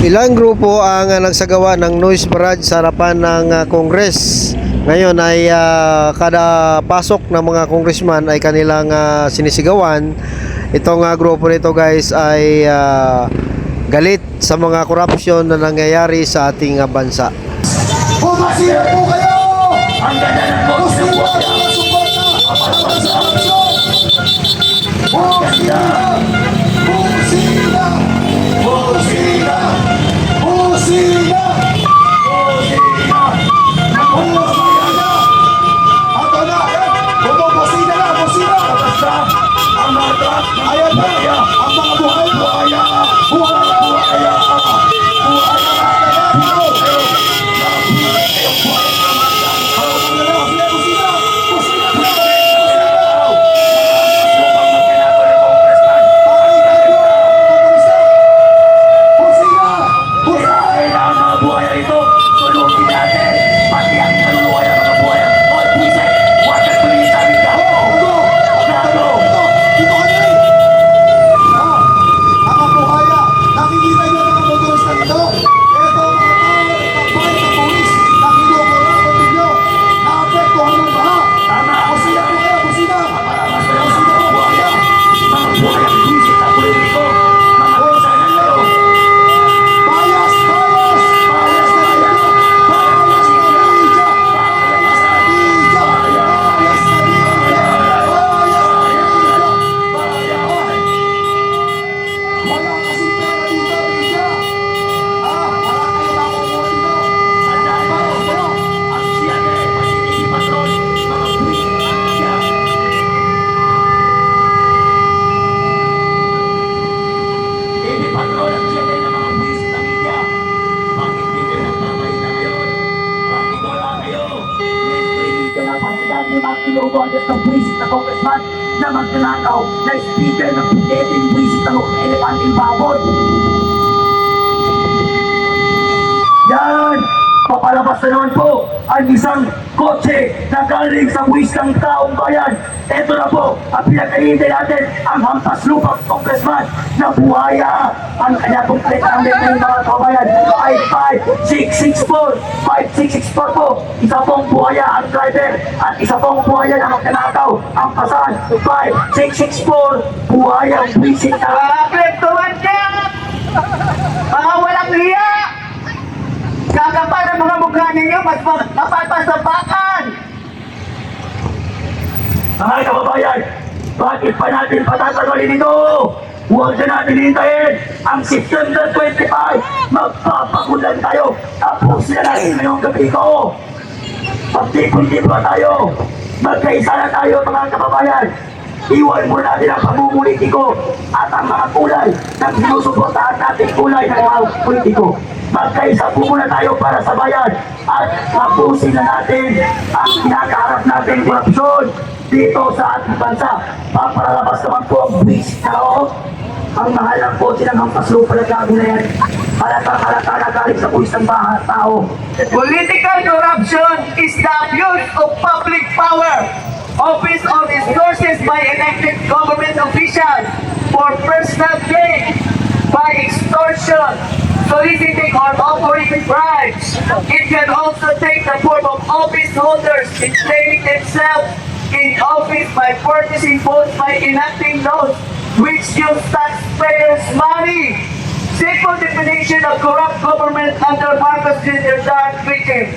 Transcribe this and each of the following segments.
Ilang grupo ang nagsagawa ng noise barrage sa harapan ng Congress. Ngayon ay kada pasok ng mga congressman ay kanilang sinisigawan. Itong grupo nito guys ay galit sa mga korupsyon na nangyayari sa ating bansa. Pumasira po kayo! Ang ganda ng boss ng buhay. Pumasira! Pumasira! Pumasira! Pumasira! Pumasira! Ato na! Pumasira na! Pumasira! Basta ang mga truck ng Ayan na! buhaya. Ang mga buhay! Buhaya. Buhay! Buhaya. Lupang magkanako ng congressman. Kailangan mga buhaya ito. Tulungin natin. Pati ang kaluluwa ng mga buhaya. Hoy, buwisit! Huwag kang tumingin sa amin ka. Gago! Mga buhaya, nakikita nyo mga motorista nito. Ito ang mga tao, nagpapayag ng pulis, nakinukurang ninyo, naapektuhan ng baha. Tama! Busina po kayo, busina! Paramas kayo ng mga buhaya. Mga buhaya ang buwisit na politiko. Mga pisanan kayo. Bias! Bias! Bias na media! Bias na media! Bias na media! Bias na media! Wala kasing pera dito, media! Wala kayo makukuha dito! Sandaan mo. Ang siyaga ay pasitili patron. Mga buwisit na media. Hindi patron ang siyaga ng mga buwisit na media. Bakit di kayo nagpapahita ngayon? Bakit wala kayo? Nag-training ka na pagkakang ni mga kinubuhagas ng buwisit na congressman na magkanakaw na speaker ng pagkakang buwisit ng elepanting babon. Yan! Papalabas na naman po ang isang kotse na galing sa buwis ng taong bayan. Ito na po ang pinakahintay natin, ang hampas lupang congressman na buhaya. Ang kanya pong plate number ng mga kabayan ay 5664. 5664 po. Isa pong buhaya ang driver at isa pong buhaya na magkanakaw ang pasan. 5664 buhaya ang buwisit na. Apektuhan ka! Mga walang hiya! Kakapal ang mga mukha ninyo, mas mapapasapakan! Mga kababayan, bakit pa natin patatagalin ito? Huwag na natin hintayin. Ang September 25, magpapagulan tayo. Tapos na natin ngayong gabi ko. Pagtipon-tipon tayo. Magkaisa na tayo mga kababayan. Iwan mo natin ang pamumulitiko at ang mga kulay ng sinusuportahan natin kulay ng mga politiko. Magkaisa po muna tayo para sa bayan at tapusin na natin ang kinakaharap natin korupsyon dito sa ating bansa. Paparalabas naman po ang buwisit na loob. Ang mahal ng kotse ng hampas lupa na gago na yan. Halata na galing sa buwis ng baha tao. Political corruption is the abuse of public power, office or resources by elected government officials for personal gain, by extortion, soliciting or offering bribes. It can also take the form of office holders inflating themselves in office by purchasing votes by enacting laws which use taxpayers' money. Simple definition of corrupt government under Marcos Jr. Dark Regime.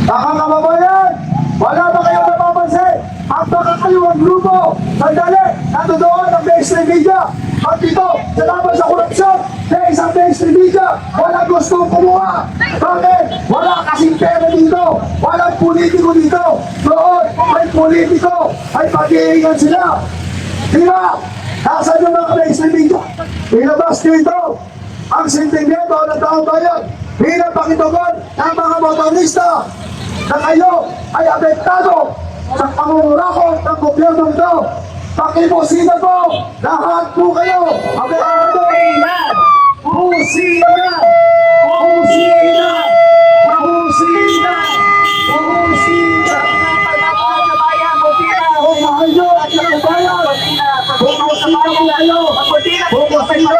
Mga kababayan, wala ba kayong napapansin? Ang pakakaliwang grupo, sandali, natudoon ang mainstream media. At dito, sa laban sa korupsyon, na isang mainstream media, wala gustong kumuha. Bakit? Wala kasing pera dito. Walang politiko dito. Doon, may politiko, ay pag-iingan sila. Di ba? Nasaan yung mga mainstream media? Ilabas nyo ito. Ang sentimiento ng taong bayan, bilang pakitugon ng mga motorista na kayo ay apektado sa pangungurakot ng gobyerno ito. Pakibusina po! Lahat po kayo! Apektado! Busina! Busina! Busina! Busina! Kung mahal nyo at nakabayan! Kung mahal nyo! Kung mahal nyo!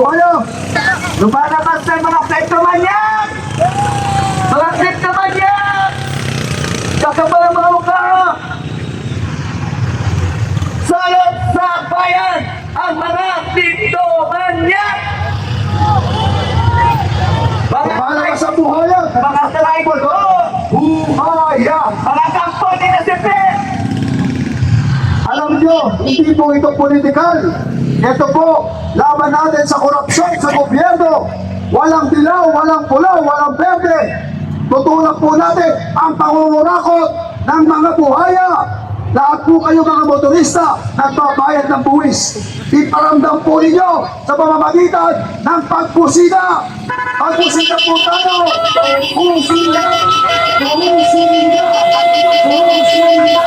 Buhayo! Lumalabas na mga kleptomanyak! Mga kleptomanyak! Kakapal ang mga mukha! Salot sa bayan ang mga kleptomanyak! Lumalabas ang buhaya! Mga tribal ko! Buhaya! Mga kampo ni Nasipe! Alam nyo, hindi po ito politikal. Ito po, laban natin sa korupsyon sa gobyerno. Walang dilaw, walang pulaw, walang berde. Tutulak po natin ang pangungurakot ng mga buhaya. Lahat po kayo mga motorista, nagbabayad ng buwis. Iparamdam po ninyo sa pamamagitan ng pagpusida. Pagpusida po tayo. Pusida. Pusida. Pusida.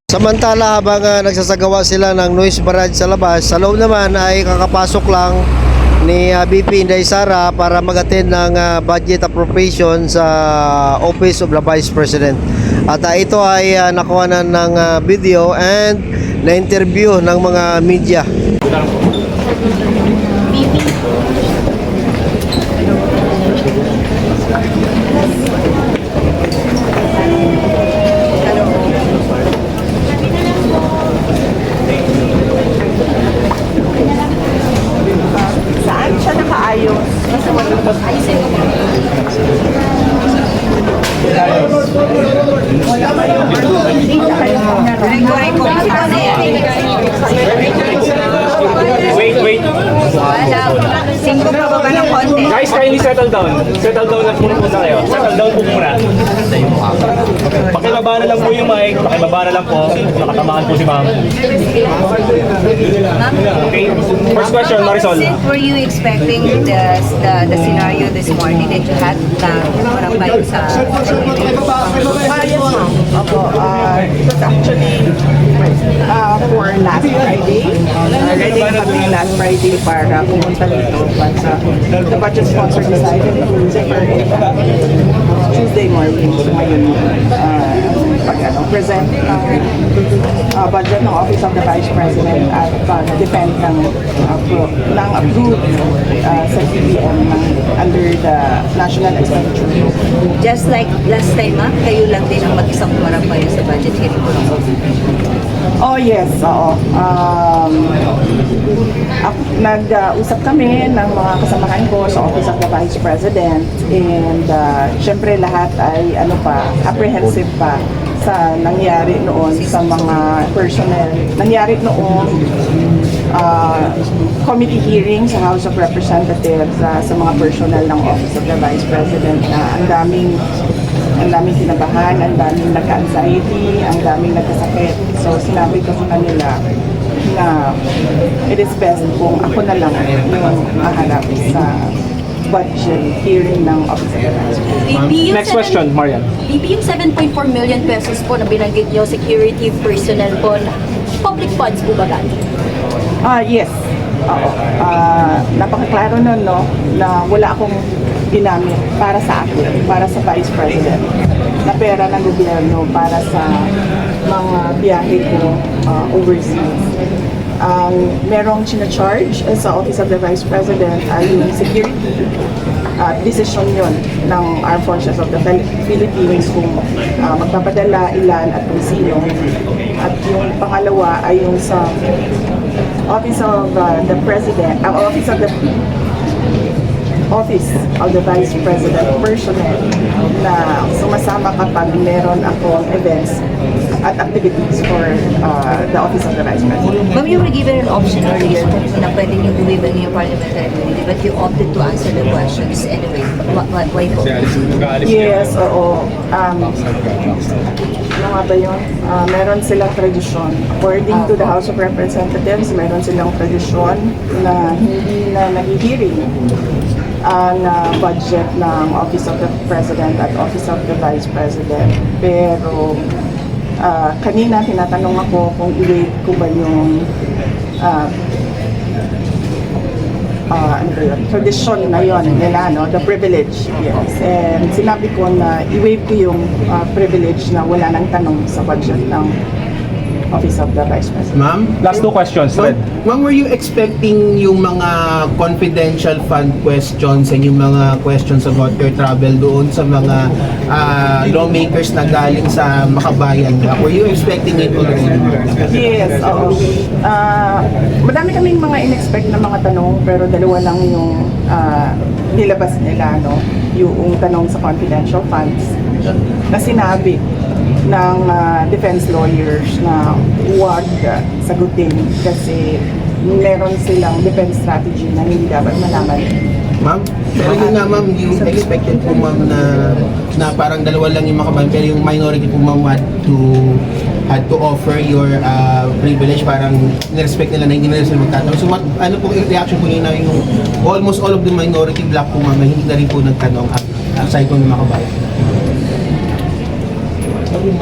Samantala habang nagsasagawa sila ng noise barrage sa labas, sa loob naman ay kakapasok lang ni BP Inday Sara para mag-attend ng budget appropriation sa Office of the Vice President. At ito ay nakuha ng video and na-interview ng mga media. Saan siya nakaayos? Kasi walang pag-ayusin. Wait. Singko pa ba ng konti? Guys, kindly settle down. Settle down lang muna kayo. Settle down po muna. Pakibaba na lang po yung mic. Pakibaba na lang po. Nakatamaan po si ma'am. Okay. First question, Marisol. Were you expecting the scenario this morning that you had na marambay sa... Yes, ma'am. Opo, it was actually for last Friday. Ready kami last Friday para pumunta dito. But the budget sponsor decided to defer it Tuesday morning. So ngayon, present ng budget ng Office of the Vice President at na-depend ng approved sa CBM under the National Expenditure. Just like last time, kayo lang din ang mag-isang marambay sa budget hearing ko ng Oh yes, oo. Nag-usap kami ng mga kasamahan ko sa Office of the Vice President and syempre lahat ay apprehensive pa sa nangyari noon sa mga personnel. Nangyari noong committee hearing sa House of Representatives sa mga personnel ng Office of the Vice President na ang daming kinabahan, ang daming nagka-anxiety, ang daming nagkasakit. So sinabi ko sa kanila na it is best kung ako na lang yung maharap sa budget hearing ng Office of the Vice President. Next question, Marian. BP, yung 7.4 million pesos po na binanggit nyo, security personnel po, public funds po ba galing? Yes. Oo. Napakaklaro nun, no, na wala akong ginamit para sa akin, para sa Vice President, na pera ng gobyerno para sa mga biyahe ko overseas. Merong sinacharge sa Office of the Vice President ay yung security. Decision yun ng Armed Forces of the Philippines kung magpapadala, ilan at kung sino. At yung pangalawa ay yung sa Office of the President, Office of the Office of the Vice President personnel na sumasama kapag meron akong events at activities for the Office of the Vice President. Ma'am, you were given an option earlier na pwede niyo i-waive yung parliamentary immunity, but you opted to answer the questions anyway. Why po? Yes, oo. Ano nga ba yun? Meron silang tradisyon. According to the House of Representatives, meron silang tradisyon na hindi na nag-hearing ang budget ng Office of the President at Office of the Vice President. Pero kanina tinatanong ako kung i-waive ko ba yung ano ba yun? Tradisyon na yun nila, no? The privilege. Yes. And sinabi ko na i-waive ko yung privilege na wala nang tanong sa budget ng Office of the Vice President. Ma'am? Last two questions, Fred. Ma'am, were you expecting yung mga confidential fund questions and yung mga questions about your travel doon sa mga lawmakers na galing sa Makabayan? Were you expecting it already? Yes, oo. Madami kaming mga in-expect na mga tanong pero dalawa lang yung nilabas nila, no? Yung tanong sa confidential funds na sinabi ng defense lawyers na huwag sagutin kasi meron silang defense strategy na hindi dapat malaman. Ma'am, pero yun nga ma'am, you expected po ma'am na parang dalawa lang yung Makabayan pero yung minority po ma'am had to offer your privilege, parang nirespect nila na hindi na sila magtatanong. So ano po yung reaction po nila yung almost all of the minority block po ma'am na hindi na rin po nagtanong aside po ng Makabayan? Hindi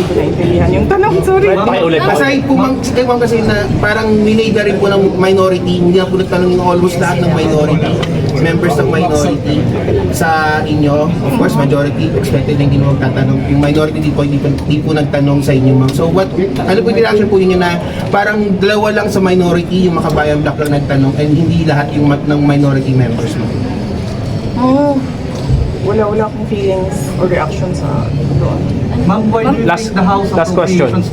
ko naintindihan yung tanong, sorry. Pakiulit po. Aside po ma'am, kasi na parang nilay na rin po ng minority, hindi na po nagtanong yung almost lahat ng minority, members ng minority sa inyo. Of course, majority expected na hindi mo magtatanong. Yung minority hindi po nagtanong sa inyo ma'am. So ano po yung reaction po ninyo na parang dalawa lang sa minority, yung Makabayan Block lang nagtanong and hindi lahat yung ng minority members mo? Wala akong feelings or reaction sa doon. Last question.